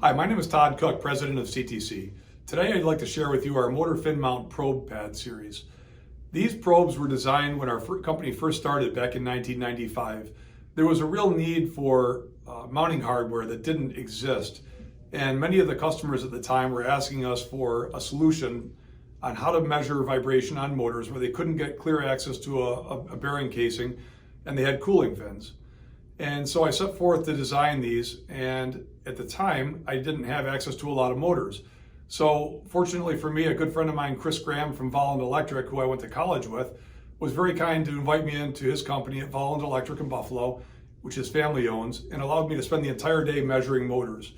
Hi, my name is Todd Cook, president of CTC. Today I'd like to share with you our motor fin mount probe pad series. These probes were designed when our company first started back in 1995. There was a real need for mounting hardware that didn't exist, and many of the customers at the time were asking us for a solution on how to measure vibration on motors where they couldn't get clear access to a bearing casing and they had cooling fins. And so I set forth to design these, and at the time I didn't have access to a lot of motors. So fortunately for me, a good friend of mine, Chris Graham from Volland Electric, who I went to college with, was very kind to invite me into his company at Volland Electric in Buffalo, which his family owns, and allowed me to spend the entire day measuring motors.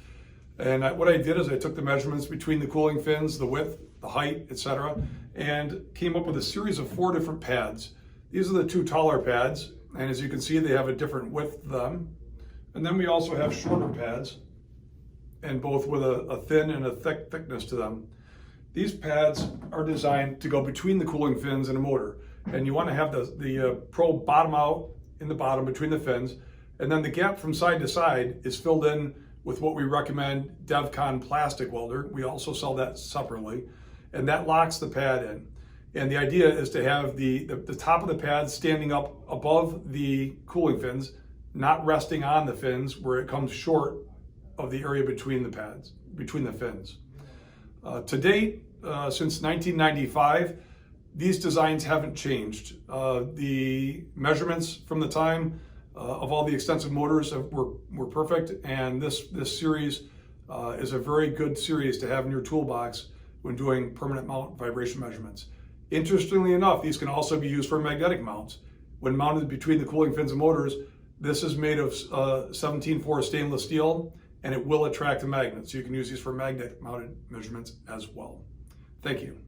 And what I did is I took the measurements between the cooling fins, the width, the height, etc., and came up with a series of 4 different pads. These are the 2 taller pads, and as you can see, they have a different width to them. And then we also have shorter pads, and both with a thin and a thick thickness to them. These pads are designed to go between the cooling fins and a motor. And you want to have the probe bottom out in the bottom between the fins, and then the gap from side to side is filled in with what we recommend DevCon plastic welder. We also sell that separately, and that locks the pad in. And the idea is to have the top of the pad standing up above the cooling fins, not resting on the fins where it comes short of the area between the pads, between the fins. To date, since 1995, these designs haven't changed. The measurements from the time of all the extensive motors were perfect, and this series is a very good series to have in your toolbox when doing permanent mount vibration measurements. Interestingly enough, these can also be used for magnetic mounts. When mounted between the cooling fins and motors, this is made of 17.4 stainless steel, and it will attract a magnet. So you can use these for magnet mounted measurements as well. Thank you.